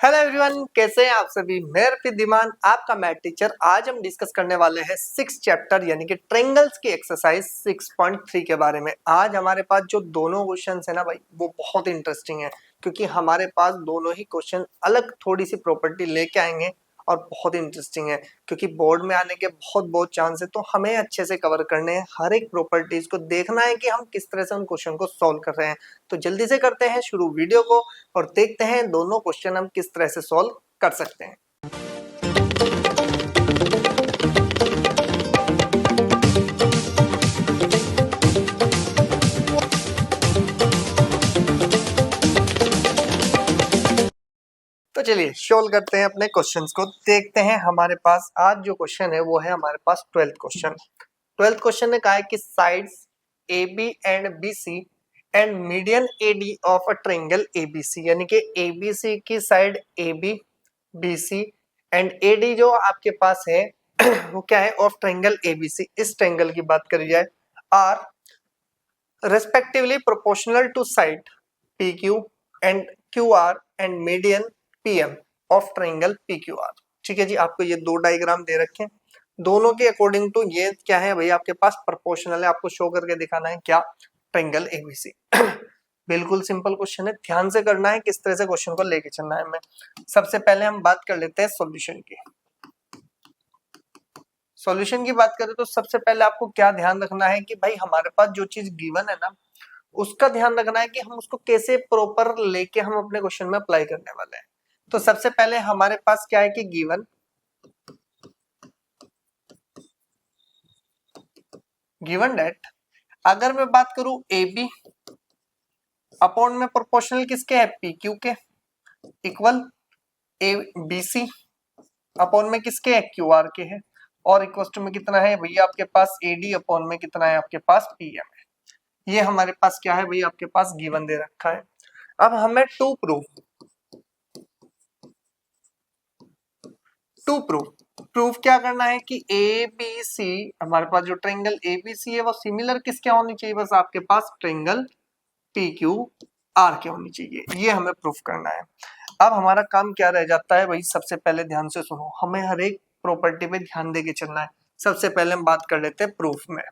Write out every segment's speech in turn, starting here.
Hello everyone, कैसे हैं आप सभी। मैं अर्पित धीमान, आपका मैथ टीचर। आज हम डिस्कस करने वाले हैं 6 चैप्टर यानी कि ट्रायंगल्स की एक्सरसाइज 6.3 के बारे में। आज हमारे पास जो दोनों क्वेश्चन है ना भाई, वो बहुत इंटरेस्टिंग है क्योंकि हमारे पास दोनों ही क्वेश्चन अलग थोड़ी सी प्रॉपर्टी लेके आएंगे और बहुत इंटरेस्टिंग है क्योंकि बोर्ड में आने के बहुत चांस है। तो हमें अच्छे से कवर करने हैं, हर एक प्रॉपर्टीज को देखना है कि हम किस तरह से उन क्वेश्चन को सॉल्व कर रहे हैं। तो जल्दी से करते हैं शुरू वीडियो को और देखते हैं दोनों क्वेश्चन हम किस तरह से सॉल्व कर सकते हैं। तो चलिए सॉल्व करते हैं अपने क्वेश्चंस को। देखते हैं हमारे पास आज जो क्वेश्चन है वो है हमारे पास 12th क्वेश्चन। 12th क्वेश्चन ने कहा है कि sides AB and BC and median AD of a triangle ABC, यानी कि ABC की side AB, BC and AD जो आपके पास है वो क्या है, ऑफ ट्रायंगल ABC। इस ट्रायंगल की बात करी जाए, are respectively proportional to side PQ and QR and median PM of triangle PQR। ठीक है जी, आपको ये दो डायग्राम दे रखे हैं, दोनों के अकॉर्डिंग टू ये क्या है भाई, आपके पास प्रोपोर्शनल है। आपको शो करके दिखाना है क्या, ट्रायंगल ABC। बिल्कुल सिंपल क्वेश्चन है, ध्यान से करना है किस तरह से क्वेश्चन को लेके चलना है। मैं सबसे पहले हम बात कर लेते हैं सॉल्यूशन की। सॉल्यूशन की बात करें तो सबसे पहले आपको क्या ध्यान रखना है कि भाई हमारे पास जो चीज गिवन है ना, उसका ध्यान रखना है कि हम उसको कैसे प्रॉपर लेके हम अपने क्वेश्चन में अप्लाई करने वाले हैं। तो सबसे पहले हमारे पास क्या है कि गिवन डेट, अगर मैं बात करूं AB अपॉन में प्रोपोर्शनल किसके है, PQ के, इक्वल ABC अपॉन में किसके है, QR के है, और इक्वल टू में कितना है भैया आपके पास AD अपॉन में कितना है आपके पास PM है। ये हमारे पास क्या है भैया, आपके पास गिवन दे रखा है। अब हमें टू प्रूफ क्या करना है कि ABC, हमारे पास जो ट्रायंगल ABC है वो सिमिलर किसके होनी चाहिए, बस आपके पास ट्रायंगल PQR के होनी चाहिए। ये हमें प्रूफ करना है। अब हमारा काम क्या रह जाता है भाई, सबसे पहले ध्यान से सुनो, हमें हर एक प्रॉपर्टी पे ध्यान देके चलना है। सबसे पहले हम बात कर लेते हैं प्रूफ में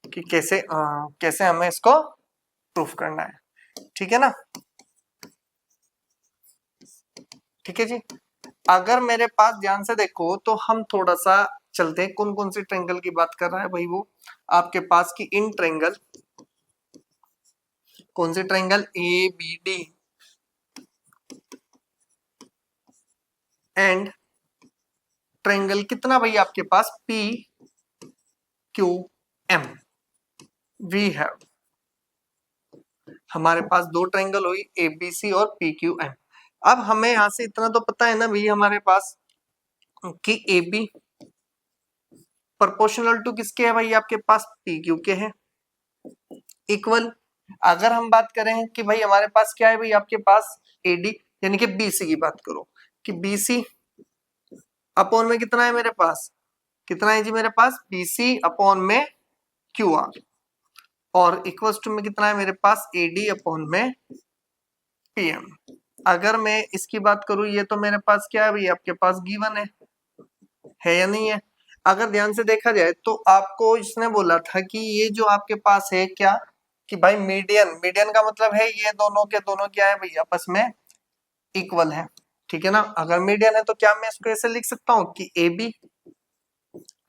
कि कैसे हमें इसको प्रूफ करना है। ठीक है ना, ठीक है जी। अगर मेरे पास ध्यान से देखो तो हम थोड़ा सा चलते हैं, कौन कौन सी ट्रायंगल की बात कर रहा है भाई, वो आपके पास की इन ट्रायंगल, कौन सी ट्रायंगल, ABD एंड ट्रायंगल कितना भाई आपके पास PQM। वी हैव, हमारे पास दो ट्रायंगल हुई ABC और PQM। अब हमें यहां से इतना तो पता है ना भैया हमारे पास कि AB प्रोपोर्शनल टू किसके है भाई, आपके पास PQ के है, इक्वल, अगर हम बात करें कि भाई हमारे पास क्या है भाई, आपके पास AD यानी कि BC की बात करो कि BC अपॉन में कितना है मेरे पास, कितना है जी मेरे पास BC अपॉन में QR, और इक्वल टू में कितना है मेरे पास AD अपॉन में PM। अगर मैं इसकी बात करूं, ये तो मेरे पास क्या है भाई, आपके पास गिवन है या नहीं है। अगर ध्यान से देखा जाए तो आपको इसने बोला था कि ये जो आपके पास है क्या, कि भाई मीडियन का मतलब है ये दोनों के दोनों क्या है भाई, आपस में इक्वल है। ठीक है ना, अगर मीडियन है तो क्या मैं इसको ऐसे लिख सकता हूँ कि AB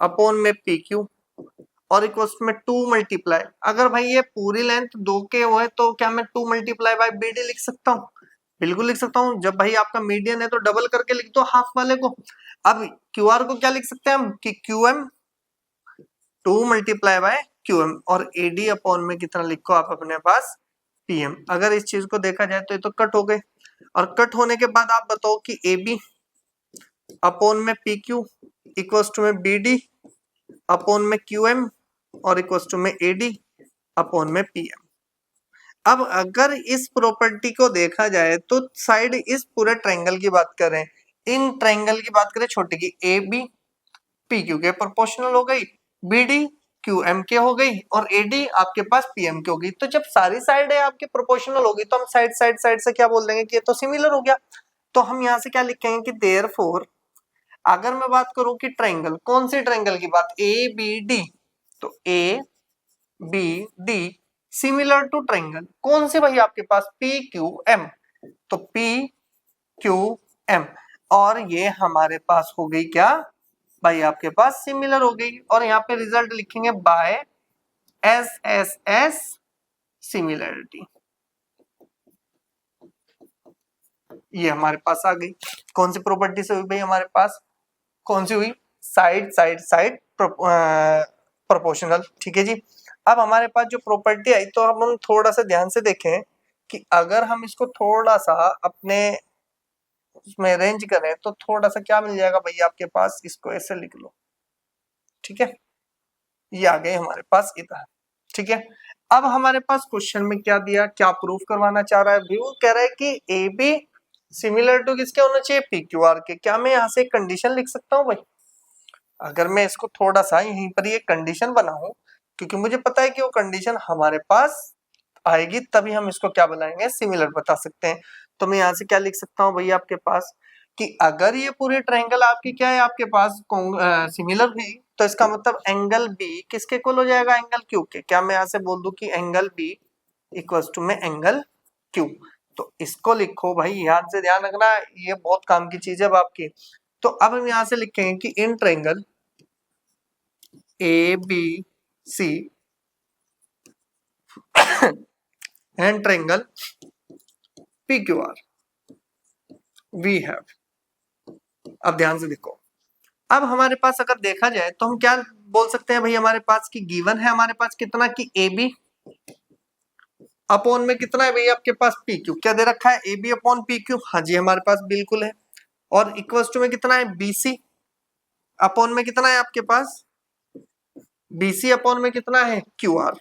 अपॉन में PQ और इक्वल्स में 2 मल्टीप्लाई, अगर भाई ये पूरी लेंथ 2 के हो तो क्या मैं 2 मल्टीप्लाई बाय BD लिख सकता हूँ, बिल्कुल लिख सकता हूँ। जब भाई आपका मीडियन है तो डबल करके लिख दो हाफ वाले को। अब QR को क्या लिख सकते हैं हम कि QM 2 मल्टीप्लाई बाय QM, और AD अपॉन में कितना लिखो आप अपने पास PM। अगर इस चीज को देखा जाए तो ये तो कट हो गए, और कट होने के बाद आप बताओ कि AB अपॉन में PQ इक्वल्स टू में BD अपॉन में QM और इक्वल्स टू में AD अपॉन में PM। अब अगर इस प्रॉपर्टी को देखा जाए तो साइड इस पूरे ट्रायंगल की बात करें, इन ट्रायंगल की बात करें छोटे की, AB PQ के प्रोपोर्शनल हो गई, BD क्यू एम के हो गई और एडी आपके पास पीएम के हो गई। तो जब सारी साइड है आपके प्रोपोर्शनल होगी तो हम साइड साइड साइड से क्या बोल देंगे कि ये तो सिमिलर हो गया। तो हम यहाँ से क्या लिखेंगे कि देयरफॉर अगर मैं बात करूं कि ट्रायंगल, कौन से ट्रायंगल की बात, ए बी डी, तो A B D similar to triangle कौन से भाई आपके पास, पी क्यू एम, तो पी क्यू एम, और ये हमारे पास हो गई क्या भाई आपके पास सिमिलर हो गई। और यहाँ पे रिजल्ट लिखेंगे by S S S similarity, ये हमारे पास आ गई। कौन सी प्रॉपर्टी से हुई भाई हमारे पास, कौन सी हुई, साइड साइड साइड प्रोपोर्शनल, ठीक है जी। अब हमारे पास जो प्रॉपर्टी आई तो हम थोड़ा सा ध्यान से देखें कि अगर हम इसको थोड़ा सा अपने उसमें अरेंज करें तो थोड़ा सा क्या मिल जाएगा भाई आपके पास, इसको ऐसे लिख लो, ठीक है, ये आ गए हमारे पास इधर, ठीक है। अब हमारे पास क्वेश्चन में क्या दिया, क्या प्रूफ करवाना चाह रहा है भाई, वो कह रहा है कि ए बी सिमिलर टू किसके होना चाहिए, पी क्यू आर के। क्या मैं यहाँ से एक कंडीशन लिख सकता हूँ भाई, अगर मैं इसको थोड़ा सा यहीं पर ये कंडीशन बनाऊं, क्योंकि मुझे पता है कि वो कंडीशन हमारे पास आएगी तभी हम इसको क्या बनाएंगे, सिमिलर बता सकते हैं। तो मैं यहाँ से क्या लिख सकता हूँ भैया आपके पास कि अगर ये पूरे ट्रायंगल आपकी क्या है आपके पास सिमिलर हुई तो इसका मतलब एंगल बी किसके इक्वल हो जाएगा, एंगल क्यू के। क्या मैं यहाँ से बोल दूं कि एंगल बी इक्वल्स टू में एंगल क्यू, तो इसको लिखो भाई, याद से ध्यान रखना, ये बहुत काम की चीज है अब आपकी। तो अब हम यहाँ से लिखेंगे कि in triangle A B C and triangle P Q R we have, अब ध्यान से देखो, अब हमारे पास अगर देखा जाए तो हम क्या बोल सकते हैं भाई, हमारे पास की गिवन है हमारे पास कितना कि ए बी अपॉन में कितना है भाई आपके पास पी क्यू, क्या दे रखा है A B upon P Q, हाँ जी हमारे पास बिल्कुल है। और इक्वल्स टू में कितना है बीसी अपॉन में कितना है आपके पास, बीसी अपॉन में कितना है क्यू आर।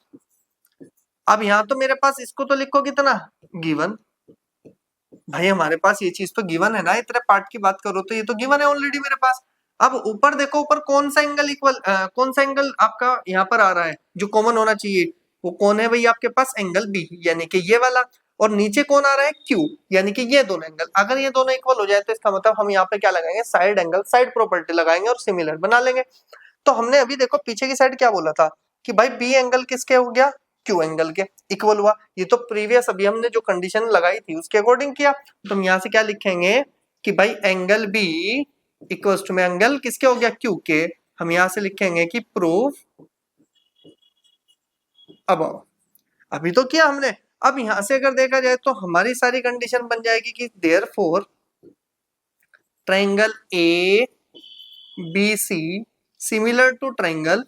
अब यहाँ तो मेरे पास इसको तो लिखो कितना गिवन, भाई हमारे पास ये चीज तो गिवन है ना, इतने पार्ट की बात करो तो ये तो गिवन है ऑलरेडी मेरे पास। अब ऊपर देखो, ऊपर कौन सा एंगल इक्वल कौन सा एंगल आपका यहाँ पर आ रहा है जो कॉमन होना चाहिए, वो कौन है भाई आपके पास, एंगल बी यानी कि ये वाला। और नीचे कौन आ रहा है, क्यू, यानी कि ये दोनों एंगल। अगर ये दोनों इक्वल हो जाए तो इसका मतलब हम यहाँ पे क्या लगाएंगे, साइड एंगल साइड प्रॉपर्टी लगाएंगे और सिमिलर बना लेंगे। तो हमने अभी देखो पीछे की साइड क्या बोला था कि भाई बी एंगल किसके हो गया, क्यू एंगल के इक्वल हुआ। ये तो प्रीवियस अभी हमने जो कंडीशन लगाई थी उसके अकॉर्डिंग किया। तो हम यहाँ से क्या लिखेंगे कि भाई एंगल बी इक्वल्स टू में एंगल किसके हो गया, क्यू के। हम यहाँ से लिखेंगे कि प्रूफ अब अभी तो किया हमने। अब यहां से अगर देखा जाए तो हमारी सारी कंडीशन बन जाएगी कि therefore triangle A B C similar to triangle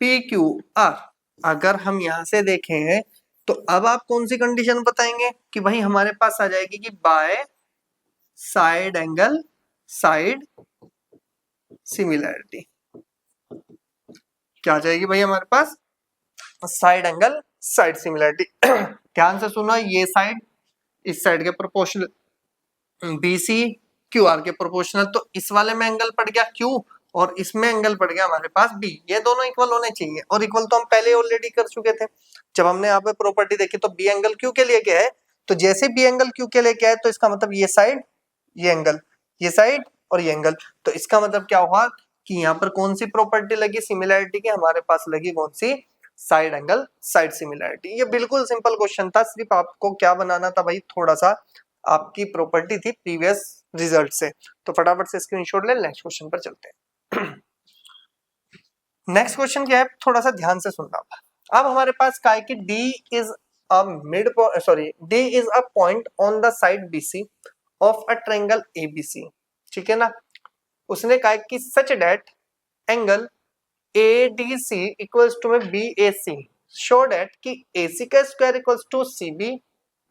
P Q R. अगर हम यहां से देखें तो अब आप कौन सी कंडीशन बताएंगे कि भाई हमारे पास आ जाएगी कि by side angle side similarity, क्या आ जाएगी भाई हमारे पास, साइड एंगल साइड सिमिलरिटी। ध्यान से सुनो, ये साइड इस साइड के प्रोपोर्शनल बीसी क्यू आर के प्रोपोर्शनल, तो इस वाले में एंगल पड़ गया क्यू और इसमें एंगल पड़ गया हमारे पास बी, ये दोनों इक्वल होने चाहिए। और इक्वल तो हम पहले ऑलरेडी कर चुके थे जब हमने यहाँ पे प्रॉपर्टी देखी। तो बी एंगल क्यू के लिए क्या है, तो जैसे बी एंगल क्यू के लिए क्या है तो इसका मतलब ये साइड ये एंगल, ये साइड और ये एंगल। तो इसका मतलब क्या हुआ कि यहाँ पर कौन सी प्रॉपर्टी लगी सिमिलरिटी की, हमारे पास लगी कौन सी, साइड एंगल साइड सिमिलरिटी। ये बिल्कुल सिंपल क्वेश्चन था, सिर्फ आपको क्या बनाना था भाई, थोड़ा सा आपकी प्रॉपर्टी थी प्रीवियस रिजल्ट से। तो फटाफट से स्क्रीनशॉट ले, नेक्स्ट क्वेश्चन पर चलते हैं। नेक्स्ट क्वेश्चन क्या है, थोड़ा सा ध्यान से सुनना। अब हमारे पास क्या है कि D is a mid sorry D is a point on the side BC of a triangle ABC, ठीक है ना। उसने कहा कि such that angle ADC equals to में BAC, शो दैट कि AC का square equals to CB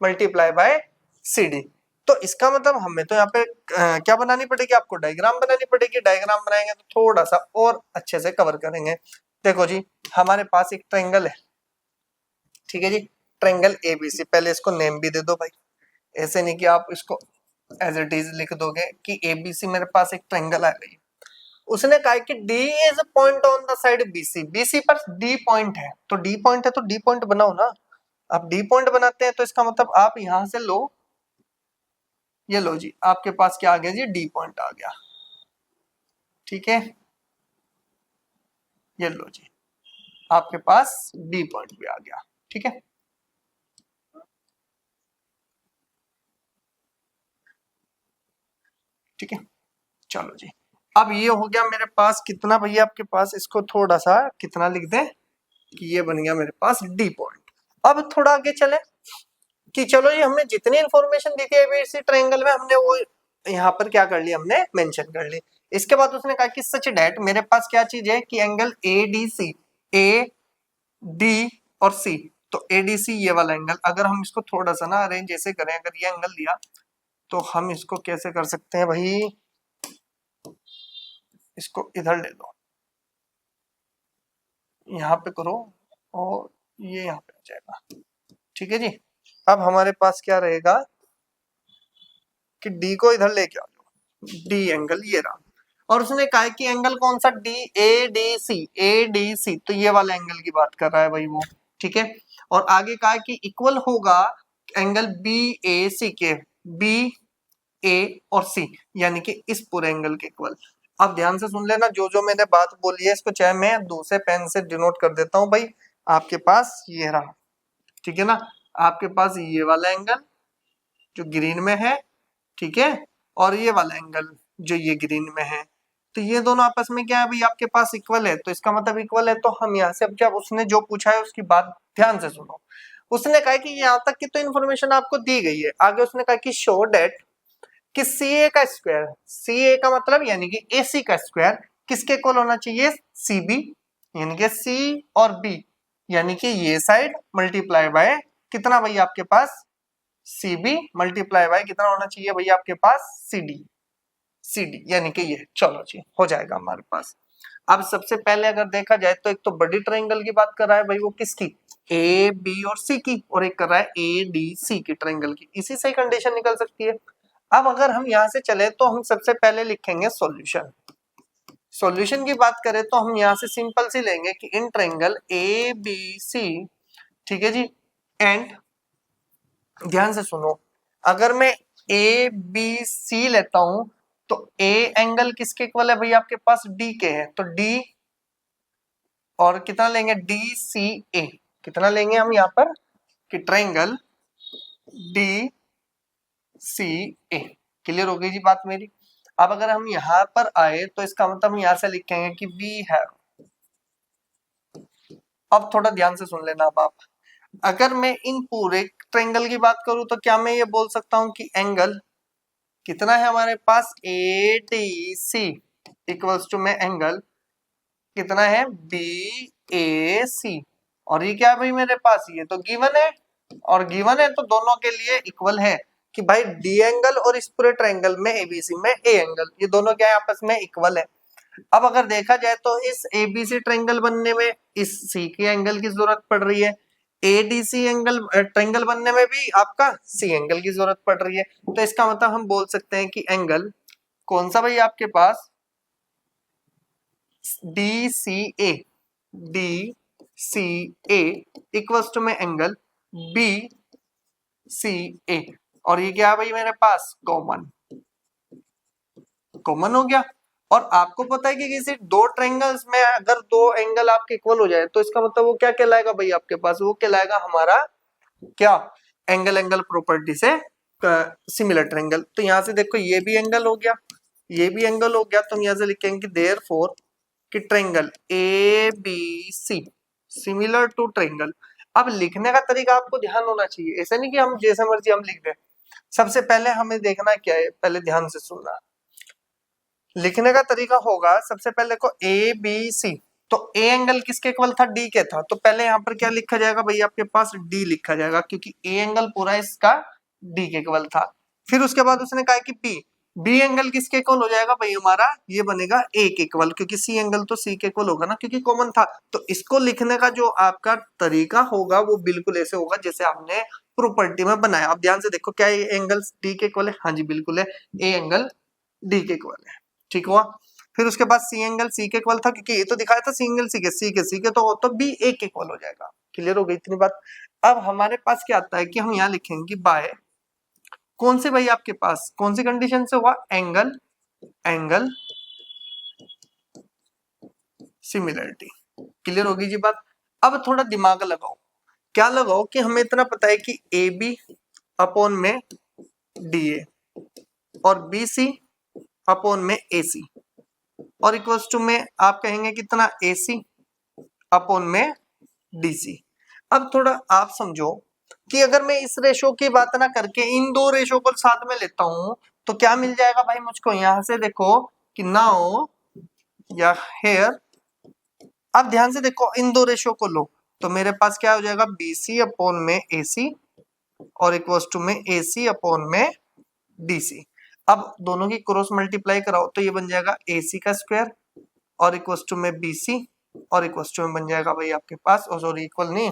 multiply by CD। तो इसका मतलब हमें तो यहाँ पे क्या बनानी पड़ेगी, आपको डायग्राम बनानी पड़ेगी। डायग्राम बनाएंगे तो थोड़ा सा और अच्छे से कवर करेंगे। देखो जी, हमारे पास एक ट्रायंगल है, ठीक है जी, ट्रायंगल ABC। पहले इसको नेम भी दे दो भाई, ऐसे नहीं कि आप इसको एज इट इज लिख दोगे कि ABC मेरे पास एक ट्रायंगल आ गई। उसने कहा कि D is a point on the side BC, BC पर D पॉइंट है, तो D पॉइंट है तो D पॉइंट बनाओ ना। अब D पॉइंट बनाते हैं तो इसका मतलब आप यहां से लो, ये लो जी, आपके पास क्या आ गया जी, D पॉइंट आ गया, ठीक है, ये लो जी, आपके पास D पॉइंट भी आ गया, ठीक है। ठीक है, चलो जी, अब ये हो गया मेरे पास कितना भैया आपके पास, इसको थोड़ा सा कितना लिख दें कि ये बन गया मेरे पास D पॉइंट। अब थोड़ा आगे चले कि चलो ये हमने जितनी इंफॉर्मेशन दी थी एबीसी ट्रायंगल में, हमने वो यहाँ पर क्या कर ली, हमने मेंशन कर ली। इसके बाद उसने कहा कि सच डेट मेरे पास क्या चीज है कि एंगल ADC, ए डी और सी, तो ADC ये वाला एंगल, अगर हम इसको थोड़ा सा ना अरेंज ऐसे करें, अगर ये एंगल लिया तो हम इसको कैसे कर सकते हैं भाई, इसको इधर ले लो, यहाँ पे करो और ये यहाँ पे आ जाएगा, ठीक है जी। अब हमारे पास क्या रहेगा कि D को इधर लेके आ जाओ, D एंगल ये रहा, और उसने कहा कि एंगल कौन सा, ADC, तो ये वाला एंगल की बात कर रहा है भाई वो, ठीक है। और आगे कहा कि इक्वल होगा एंगल BAC के, BA और C, यानी कि इस पूरे एंगल के इक्वल। अब ध्यान से सुन लेना, जो जो मैंने बात बोली है इसको चाहे मैं दूसरे पेन से डिनोट कर देता हूं भाई, आपके पास ये रहा, ठीक है ना, आपके पास ये वाला एंगल जो ग्रीन में है, ठीक है, और ये वाला एंगल जो ये ग्रीन में है, तो ये दोनों आपस में क्या है भाई, आपके पास इक्वल है, तो इसका मतलब इक्वल है, तो हम यहाँ से अब जब उसने जो पूछा है उसकी बात ध्यान से सुनो। उसने कहा कि यहाँ तक की तो इन्फॉर्मेशन आपको दी गई है, आगे उसने कहा कि शो डेट कि CA का स्क्वायर, CA का मतलब यानी कि AC का स्क्वायर किसके इक्वल होना चाहिए, CB, यानी कि C और B, यानी कि ये साइड मल्टीप्लाई बाय कितना भाई आपके पास CB मल्टीप्लाई बाय कितना होना चाहिए भैया आपके पास CD, यानी कि ये, चलो जी हो जाएगा हमारे पास। अब सबसे पहले अगर देखा जाए तो एक तो बड़ी ट्रायंगल की बात कर रहा है भाई, वो किसकी, AB और C की, और एक कर रहा है ADC की ट्रायंगल की, इसी से कंडीशन निकल सकती है। अब अगर हम यहां से चले तो हम सबसे पहले लिखेंगे सॉल्यूशन। सॉल्यूशन की बात करें तो हम यहां से सिंपल सी लेंगे कि इन ट्रायंगल ABC, ठीक है जी, एंड ध्यान से सुनो, अगर मैं ABC लेता हूं तो A एंगल किसके इक्वल है भाई, आपके पास D के है, तो D और कितना लेंगे DCA, कितना लेंगे हम यहाँ पर कि ट्रायंगल DCA, क्लियर हो गई जी बात मेरी। अब अगर हम यहाँ पर आए तो इसका मतलब हम यहाँ से लिखेंगे कि वी हैव, अब थोड़ा ध्यान से सुन लेना अब आप, अगर मैं इन पूरे ट्रायंगल की बात करूं तो क्या मैं ये बोल सकता हूं कि एंगल कितना है हमारे पास ADC इक्वल्स टू में एंगल कितना है BAC, और ये क्या है भाई मेरे पास, ये तो गिवन है, और गिवन है तो दोनों के लिए इक्वल है कि भाई D एंगल और इस पूरे ट्रायंगल में ABC में A एंगल, ये दोनों क्या है आपस में इक्वल है। अब अगर देखा जाए तो इस ABC ट्रायंगल बनने में इस C के एंगल की जरूरत पड़ रही है, ADC एंगल ट्रायंगल बनने में भी आपका C एंगल की जरूरत पड़ रही है, तो इसका मतलब हम बोल सकते हैं कि एंगल कौन सा भाई आपके पास DCA इक्वल्स टू में एंगल BCA, और ये क्या है भाई मेरे पास कॉमन हो गया। और आपको पता है कि किसी दो ट्रायंगल्स में अगर दो एंगल आपके इक्वल हो जाए तो इसका मतलब वो क्या कहलाएगा भाई आपके पास, वो कहलाएगा हमारा क्या, एंगल एंगल प्रॉपर्टी से सिमिलर ट्रायंगल। तो यहां से देखो ये भी एंगल हो गया, ये भी एंगल हो गया, तो हम यहां से लिखेंगे देयरफॉर कि triangle ABC similar to triangle. अब लिखने का तरीका आपको ध्यान होना चाहिए, ऐसा नहीं कि हम जैसे मर्जी हम लिख दें, सबसे पहले हमें देखना क्या है, पहले ध्यान से सुनना, लिखने का तरीका होगा सबसे पहले को ABC, तो A एंगल किसके इक्वल था, D के था, तो पहले यहाँ पर क्या लिखा जाएगा भाई आपके पास D लिखा जाएगा, क्योंकि A एंगल पूरा इसका D के इक्वल था। फिर उसके बाद उसने कहा कि B एंगल किसके इक्वल हो जाएगा भाई हमारा, ये बनेगा A के इक्वल, क्योंकि C एंगल तो C के इक्वल होगा ना, क्योंकि कॉमन था। तो इसको लिखने का जो आपका तरीका होगा वो बिल्कुल ऐसे होगा जैसे हमने प्रॉपर्टी में बनाया। अब ध्यान से देखो, क्या ये एंगल D के इक्वल है, हाँ जी बिल्कुल है, A एंगल D के इक्वल है, ठीक हुआ। फिर उसके बाद सी एंगल सी के इक्वल था, क्योंकि ये तो दिखाया था सी एंगल सी के तो बी ए के इक्वल हो जाएगा। क्लियर हो गई इतनी बात। अब हमारे पास क्या आता है कि हम यहाँ लिखेंगे बाय कौन से भाई आपके पास कौन सी कंडीशन से हुआ, एंगल एंगल सिमिलरिटी। क्लियर होगी जी बात। अब थोड़ा दिमाग लगाओ, क्या लगाओ कि हमें इतना पता है कि ए बी अपॉन में डी ए और बी सी अपॉन में ए सी और इक्वल्स टू में आप कहेंगे कितना ए सी अपॉन में डी सी। अब थोड़ा आप समझो कि अगर मैं इस रेशो की बात ना करके इन दो रेशो को साथ में लेता हूं तो क्या मिल जाएगा भाई मुझको, यहां से देखो कि नाउ या हेयर, अब ध्यान से देखो इन दो रेशो को लो तो मेरे पास क्या हो जाएगा बी सी अपॉन में ए सी और इक्वल्स टू में ए सी अपॉन में डी सी। अब दोनों की क्रॉस मल्टीप्लाई कराओ तो ये बन जाएगा ए सी का स्क्वायर और इक्वल्स टू में बी सी और इक्वल्स टू में बन जाएगा भाई आपके पास, और सॉरी इक्वल नहीं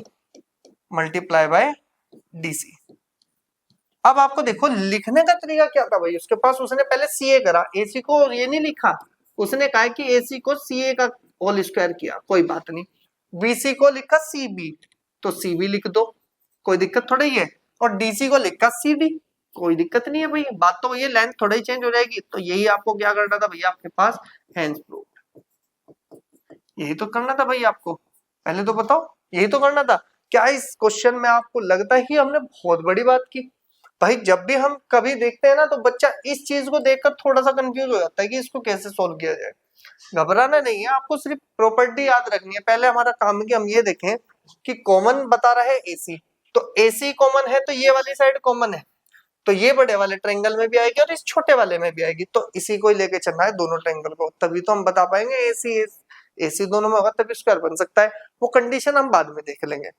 मल्टीप्लाई बाय डी सी। अब आपको देखो लिखने का तरीका क्या था भाई, उसके पास उसने पहले सी ए करा, ए सी को ये नहीं लिखा, उसने कहा कि ए सी को सी ए का होल स्क्वायर किया, कोई बात नहीं। बीसी को लिखा सी बी तो सी बी लिख दो, कोई दिक्कत थोड़ा ही है। और डीसी को लिखा सी डी, कोई दिक्कत नहीं है भाई, बात तो ये लेंथ थोड़ा ही चेंज हो जाएगी। तो यही आपको क्या करना था भैया आपके पास, हैंस प्रूफ, यही तो करना था भाई आपको, पहले तो बताओ यही तो करना था। क्या इस क्वेश्चन में आपको लगता है कि हमने बहुत बड़ी बात की? भाई जब भी हम कभी देखते हैं ना तो बच्चा इस चीज को देखकर थोड़ा सा कंफ्यूज हो जाता है कि इसको कैसे सोल्व किया जाए। घबराना नहीं है, आपको सिर्फ प्रॉपर्टी याद रखनी है। पहले हमारा काम है कि हम ये देखें कि कॉमन बता रहा है एसी, तो एसी कॉमन है तो ये वाली साइड कॉमन है, तो ये बड़े वाले ट्रायंगल में भी आएगी और इस छोटे वाले में भी आएगी, तो इसी को ही लेके चलना है दोनों ट्रायंगल को, तभी तो हम बता पाएंगे एसी एसी दोनों में होगा तभी स्क्वायर बन सकता है। वो कंडीशन हम बाद में देख लेंगे,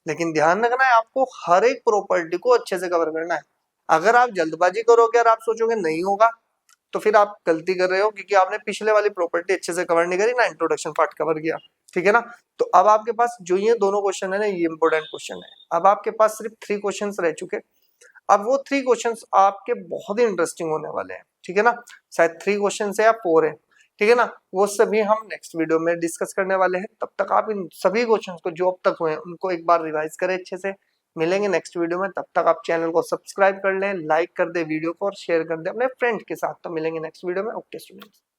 लेकिन ध्यान रखना है आपको हर एक प्रॉपर्टी को अच्छे से कवर करना है। अगर आप जल्दबाजी करोगे और आप सोचोगे नहीं होगा तो फिर आप गलती कर रहे हो, क्योंकि आपने पिछले वाली प्रॉपर्टी अच्छे से कवर नहीं करी ना, इंट्रोडक्शन पार्ट कवर किया, ठीक है ना। तो अब आपके पास जो ये दोनों क्वेश्चन है ना, ये इंपोर्टेंट क्वेश्चन है। अब आपके पास सिर्फ 3 क्वेश्चंस रह चुके, अब वो 3 क्वेश्चंस आपके बहुत ही इंटरेस्टिंग होने वाले हैं, ठीक है ना। शायद 3 क्वेश्चन है या 4 है, ठीक है ना। वो सभी हम नेक्स्ट वीडियो में डिस्कस करने वाले हैं। तब तक आप इन सभी क्वेश्चंस को जो अब तक हुए हैं उनको एक बार रिवाइज करें अच्छे से। मिलेंगे नेक्स्ट वीडियो में, तब तक आप चैनल को सब्सक्राइब कर लें, लाइक कर दे वीडियो को और शेयर कर दे अपने फ्रेंड के साथ। तो मिलेंगे नेक्स्ट वीडियो में। Okay students.